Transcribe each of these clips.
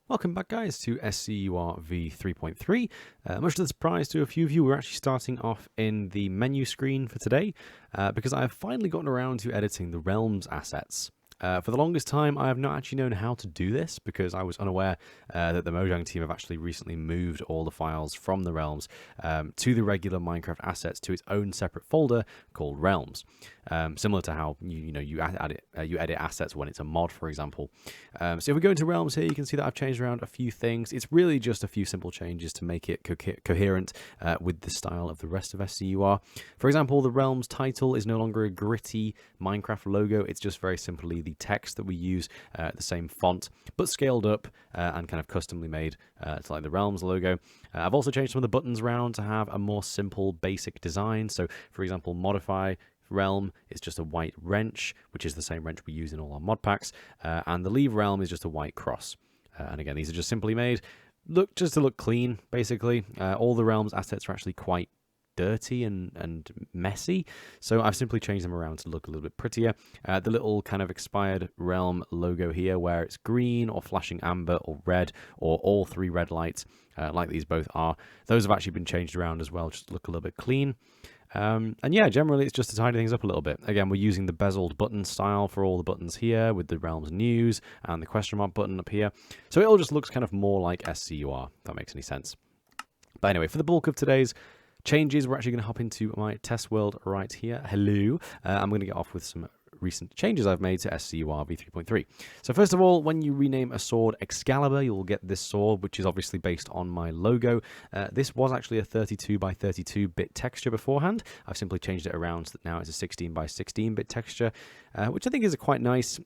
Welcome back, guys, to SCUR v3.3. Much to the surprise to a few of you, we're actually starting off in the menu screen for today because I've finally gotten around to editing the Realms assets. For the longest time, I have not actually known how to do this because I was unaware that the Mojang team have actually recently moved all the files from the Realms to the regular Minecraft assets to its own separate folder called Realms. Similar to how you edit assets when it's a mod, for example. So if we go into Realms here, you can see that I've changed around a few things. It's really just a few simple changes to make it coherent with the style of the rest of SCUR. For example, the Realms title is no longer a gritty Minecraft logo. It's just very simply the text that we use, the same font, but scaled up and kind of customly made to like the Realms logo. I've also changed some of the buttons around to have a more simple, basic design. So, for example, modify realm is just a white wrench, which is the same wrench we use in all our mod packs, and the leave realm is just a white cross. And again, these are just simply made just to look clean, basically. All the realms assets are actually quite dirty and messy, so I've simply changed them around to look a little bit prettier. The little kind of expired realm logo here, where it's green or flashing amber or red or all three red lights, like these both are, those have actually been changed around as well, just to look a little bit clean. And yeah, generally it's just to tidy things up a little bit. Again, we're using the bezeled button style for all the buttons here, with the Realms news and the question mark button up here, so it all just looks kind of more like SCUR, if that makes any sense. But anyway, for the bulk of today's changes, we're actually going to hop into my test world right here. Hello. I'm going to get off with some recent changes I've made to SCUR v3.3. So first of all, when you rename a sword Skaliber, you'll get this sword, which is obviously based on my logo. This was actually a 32 by 32-bit texture beforehand. I've simply changed it around so that now it's a 16 by 16-bit texture, which I think is quite nice.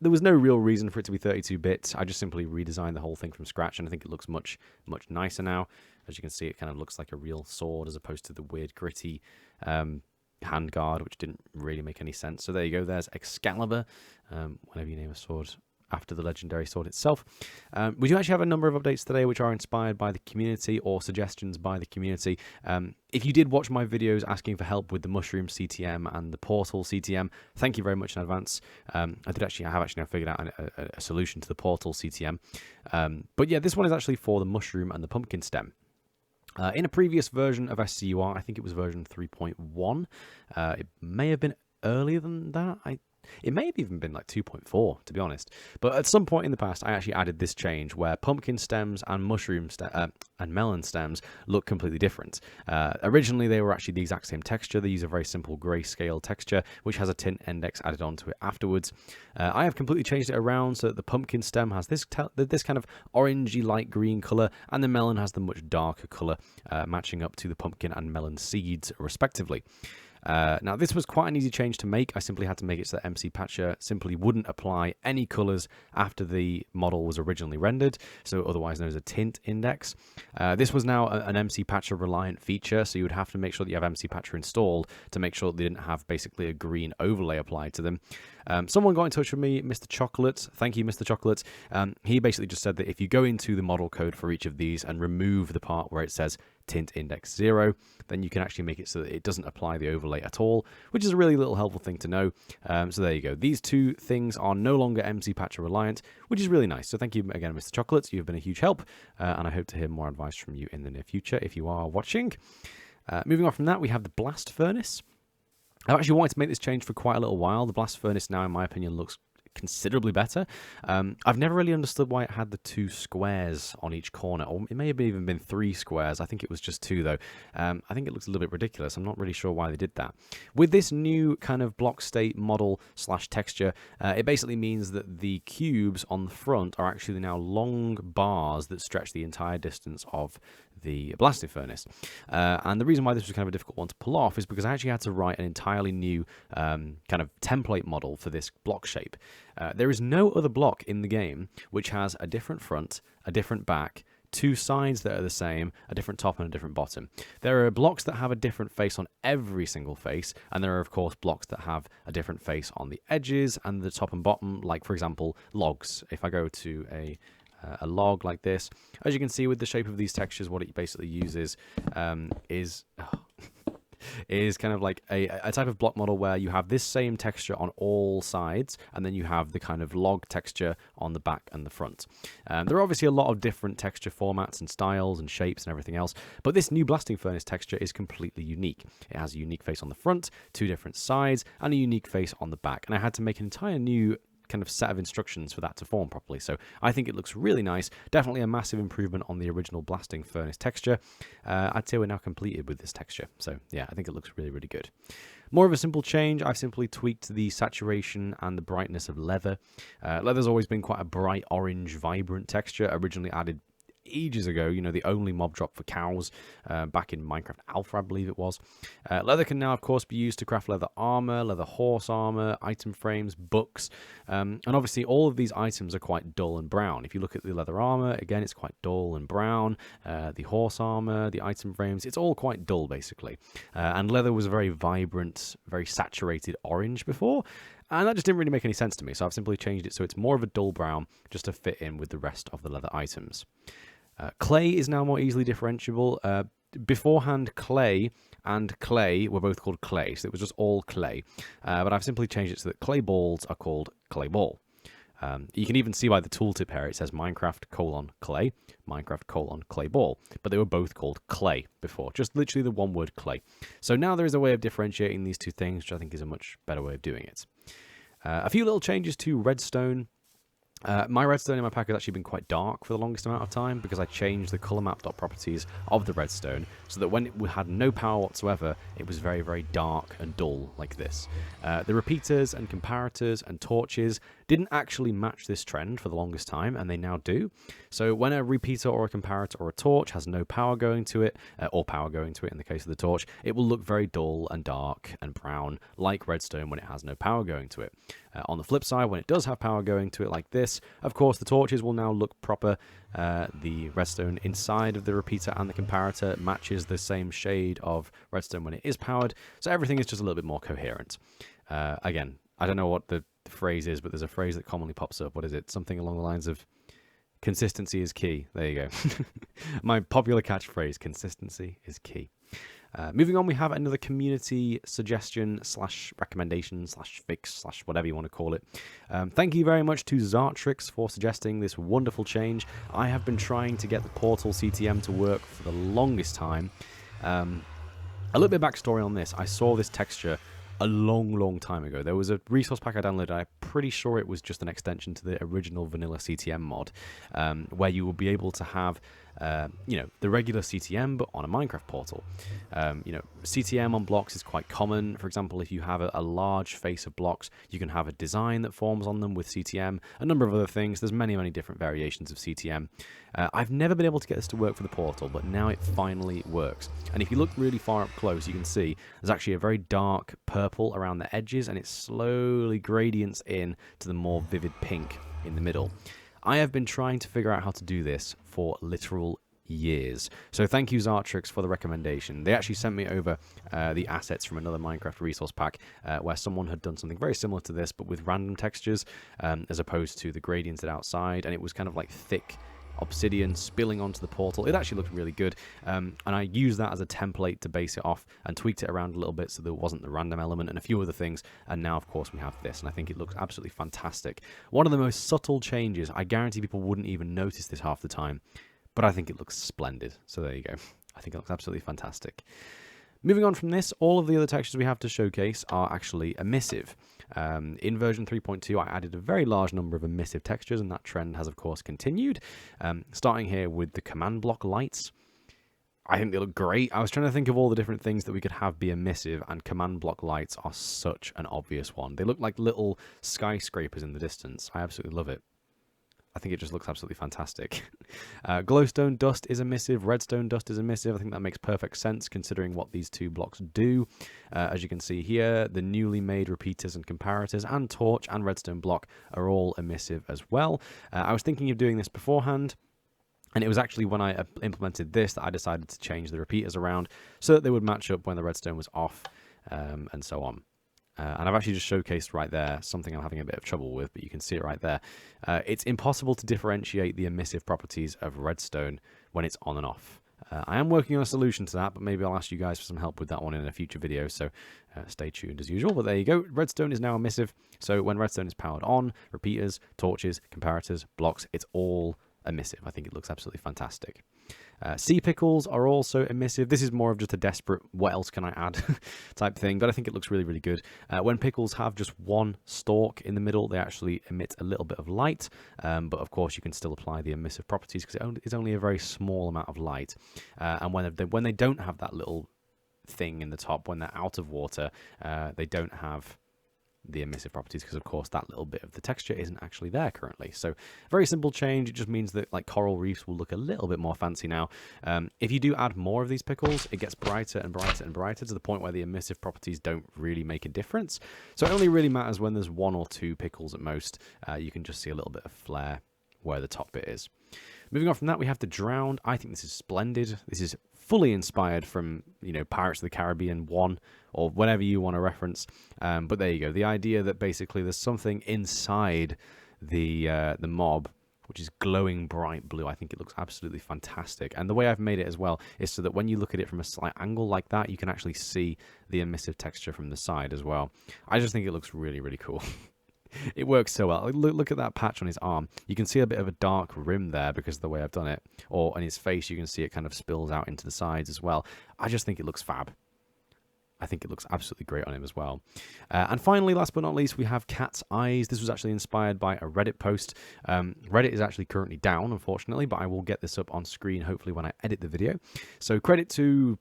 There was no real reason for it to be 32-bit. I just simply redesigned the whole thing from scratch, and I think it looks much nicer now. As you can see, it kind of looks like a real sword as opposed to the weird gritty handguard, which didn't really make any sense. So there you go, there's Skaliber, whenever you name a sword after the legendary sword itself. We do actually have a number of updates today which are inspired by the community or suggestions by the community. If you did watch my videos asking for help with the Mushroom CTM and the Portal CTM, thank you very much in advance. I have actually now figured out a solution to the Portal CTM. But yeah, this one is actually for the Mushroom and the Pumpkin stem. In a previous version of SCUR, I think it was version 3.1, it may have been earlier than that. It may have even been like 2.4, to be honest. But at some point in the past, I actually added this change where pumpkin stems and and melon stems look completely different. Originally, they were actually the exact same texture. They use a very simple grayscale texture, which has a tint index added onto it afterwards. I have completely changed it around so that the pumpkin stem has this kind of orangey light green color, and the melon has the much darker color, matching up to the pumpkin and melon seeds, respectively. Now, this was quite an easy change to make. I simply had to make it so that MC Patcher simply wouldn't apply any colors after the model was originally rendered, so otherwise known as a tint index. This was now an MC Patcher reliant feature, so you would have to make sure that you have MC Patcher installed to make sure that they didn't have basically a green overlay applied to them. Someone got in touch with me, Mr. Chocolate. Thank you, Mr. Chocolate. He basically just said that if you go into the model code for each of these and remove the part where it says tint index 0, then you can actually make it so that it doesn't apply the overlay at all, which is a really little helpful thing to know. So there you go. These two things are no longer MC Patcher reliant, which is really nice. So thank you again, Mr. Chocolate. You've been a huge help, and I hope to hear more advice from you in the near future if you are watching. Moving on from that, we have the Blast Furnace. I've actually wanted to make this change for quite a little while. The Blast Furnace now, in my opinion, looks considerably better. I've never really understood why it had the 2 squares on each corner, or it may have even been 3 squares. I think it was just 2 though. I think it looks a little bit ridiculous. I'm not really sure why they did that. With this new kind of block state model / texture, it basically means that the cubes on the front are actually now long bars that stretch the entire distance of the blasting furnace. And the reason why this was kind of a difficult one to pull off is because I actually had to write an entirely new kind of template model for this block shape. There is no other block in the game which has a different front, a different back, 2 sides that are the same, a different top and a different bottom. There are blocks that have a different face on every single face, and there are of course blocks that have a different face on the edges and the top and bottom, like for example logs. If I go to a log like this, as you can see with the shape of these textures, what it basically uses is is kind of like a type of block model where you have this same texture on all sides, and then you have the kind of log texture on the back and the front. There are obviously a lot of different texture formats and styles and shapes and everything else, but this new blasting furnace texture is completely unique. It has a unique face on the front, two different sides, and a unique face on the back, and I had to make an entire new kind of set of instructions for that to form properly. So I think it looks really nice. Definitely a massive improvement on the original blasting furnace texture. I'd say we're now completed with this texture. So yeah, I think it looks really, really good. More of a simple change, I've simply tweaked the saturation and the brightness of leather. Leather's always been quite a bright orange, vibrant texture, originally added ages ago, you know, the only mob drop for cows back in Minecraft Alpha, I believe it was. Leather can now, of course, be used to craft leather armor, leather horse armor, item frames, books, and obviously all of these items are quite dull and brown. If you look at the leather armor, again, it's quite dull and brown. The horse armor, the item frames, it's all quite dull, basically. And leather was a very vibrant, very saturated orange before, and that just didn't really make any sense to me, so I've simply changed it so it's more of a dull brown just to fit in with the rest of the leather items. Clay is now more easily differentiable. Beforehand, clay and clay were both called clay, so it was just all clay. But I've simply changed it so that clay balls are called clay ball. You can even see by the tooltip here, it says Minecraft : clay, Minecraft : clay ball. But they were both called clay before, just literally the one word clay. So now there is a way of differentiating these two things, which I think is a much better way of doing it. A few little changes to redstone. My redstone in my pack has actually been quite dark for the longest amount of time because I changed the color map properties of the redstone so that when it had no power whatsoever, it was very, very dark and dull like this. The repeaters and comparators and torches didn't actually match this trend for the longest time, and they now do. So when a repeater or a comparator or a torch has no power going to it, or power going to it in the case of the torch, it will look very dull and dark and brown like redstone when it has no power going to it. On the flip side, when it does have power going to it like this, of course the torches will now look proper. The redstone inside of the repeater and the comparator matches the same shade of redstone when it is powered, so everything is just a little bit more coherent. Again, I don't know what the phrase is, but there's a phrase that commonly pops up. What is it? Something along the lines of consistency is key. There you go. My popular catchphrase, consistency is key. Moving on, we have another community suggestion / recommendation / fix / whatever you want to call it. Thank you very much to Zartrix for suggesting this wonderful change. I have been trying to get the Portal CTM to work for the longest time. A little bit of backstory on this. I saw this texture a long time ago. There was a resource pack I downloaded. I'm pretty sure it was just an extension to the original vanilla CTM mod, where you will be able to have the regular CTM but on a Minecraft portal. CTM on blocks is quite common. For example, if you have a large face of blocks, you can have a design that forms on them with CTM, a number of other things. There's many different variations of CTM. I've never been able to get this to work for the portal, but now it finally works. And if you look really far up close, you can see there's actually a very dark purple around the edges, and it slowly gradients in to the more vivid pink in the middle. I have been trying to figure out how to do this for literal years. So thank you, Zartrix, for the recommendation. They actually sent me over the assets from another Minecraft resource pack where someone had done something very similar to this, but with random textures as opposed to the gradients outside, and it was kind of like thick obsidian spilling onto the portal. It actually looked really good, and I used that as a template to base it off and tweaked it around a little bit so there wasn't the random element and a few other things, and now of course we have this, and I think it looks absolutely fantastic. One of the most subtle changes. I guarantee people wouldn't even notice this half the time, but I think it looks splendid. So there you go. I think it looks absolutely fantastic. Moving on from this, all of the other textures we have to showcase are actually emissive. In version 3.2, I added a very large number of emissive textures, and that trend has, of course, continued. Starting here with the command block lights. I think they look great. I was trying to think of all the different things that we could have be emissive, and command block lights are such an obvious one. They look like little skyscrapers in the distance. I absolutely love it. I think it just looks absolutely fantastic. Glowstone dust is emissive. Redstone dust is emissive. I think that makes perfect sense considering what these two blocks do. As you can see here, the newly made repeaters and comparators and torch and redstone block are all emissive as well. I was thinking of doing this beforehand, and it was actually when I implemented this that I decided to change the repeaters around so that they would match up when the redstone was off, and so on. And I've actually just showcased right there something I'm having a bit of trouble with, but you can see it right there. It's impossible to differentiate the emissive properties of redstone when it's on and off. I am working on a solution to that, but maybe I'll ask you guys for some help with that one in a future video, so stay tuned as usual. But there you go, redstone is now emissive, so when redstone is powered on, repeaters, torches, comparators, blocks, it's all emissive. I think it looks absolutely fantastic. Sea pickles are also emissive. This is more of just a desperate, what else can I add type thing, but I think it looks really, really good. When pickles have just one stalk in the middle, they actually emit a little bit of light, but of course you can still apply the emissive properties because it's only a very small amount of light. And when they don't have that little thing in the top, when they're out of water, they don't have the emissive properties because of course that little bit of the texture isn't actually there currently. So very simple change. It just means that like coral reefs will look a little bit more fancy now. If you do add more of these pickles, it gets brighter and brighter and brighter to the point where the emissive properties don't really make a difference. So it only really matters when there's 1 or 2 pickles at most. You can just see a little bit of flare where the top bit is. Moving on from that, we have the drowned. I think this is splendid. This is fully inspired from, you know, Pirates of the Caribbean 1 or whatever you want to reference. But there you go. The idea that basically there's something inside the mob which is glowing bright blue. I think it looks absolutely fantastic. And the way I've made it as well is so that when you look at it from a slight angle like that, you can actually see the emissive texture from the side as well. I just think it looks really, really cool. It works so well. Look at that patch on his arm. You can see a bit of a dark rim there because of the way I've done it. Or on his face, you can see it kind of spills out into the sides as well. I just think it looks fab. I think it looks absolutely great on him as well. And finally, last but not least, we have cat's eyes. This was actually inspired by a Reddit post. Reddit is actually currently down, unfortunately, but I will get this up on screen hopefully when I edit the video. So credit to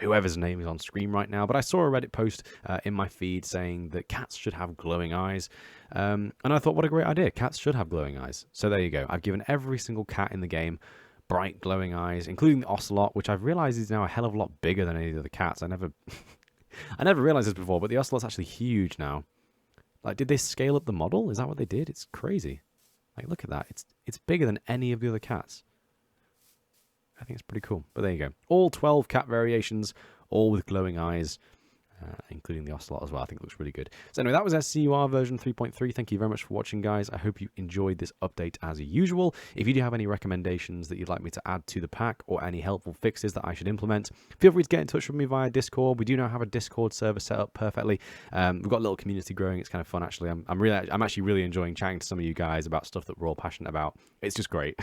whoever's name is on screen right now, but I saw a Reddit post in my feed saying that cats should have glowing eyes. And I thought, what a great idea. Cats should have glowing eyes. So there you go. I've given every single cat in the game bright glowing eyes, including the ocelot, which I've realized is now a hell of a lot bigger than any of the other cats. I never realized this before, but the ocelot's actually huge now. Like, did they scale up the model? Is that what they did? It's crazy. Like, look at that. It's bigger than any of the other cats. I think it's pretty cool. But there you go. All 12 cat variations, all with glowing eyes, including the ocelot as well. I think it looks really good. So anyway, that was SCUR version 3.3. Thank you very much for watching, guys. I hope you enjoyed this update as usual. If you do have any recommendations that you'd like me to add to the pack or any helpful fixes that I should implement, feel free to get in touch with me via Discord. We do now have a Discord server set up perfectly. We've got a little community growing. It's kind of fun, actually. I'm actually really enjoying chatting to some of you guys about stuff that we're all passionate about. It's just great.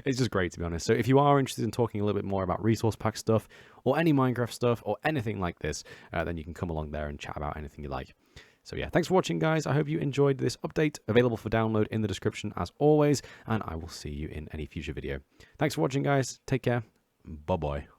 It's just great, to be honest. So if you are interested in talking a little bit more about resource pack stuff or any Minecraft stuff or anything like this, then you can come along there and chat about anything you like. So yeah, thanks for watching, guys. I hope you enjoyed this update, available for download in the description as always, and I will see you in any future video. Thanks for watching, guys. Take care. Bye-bye.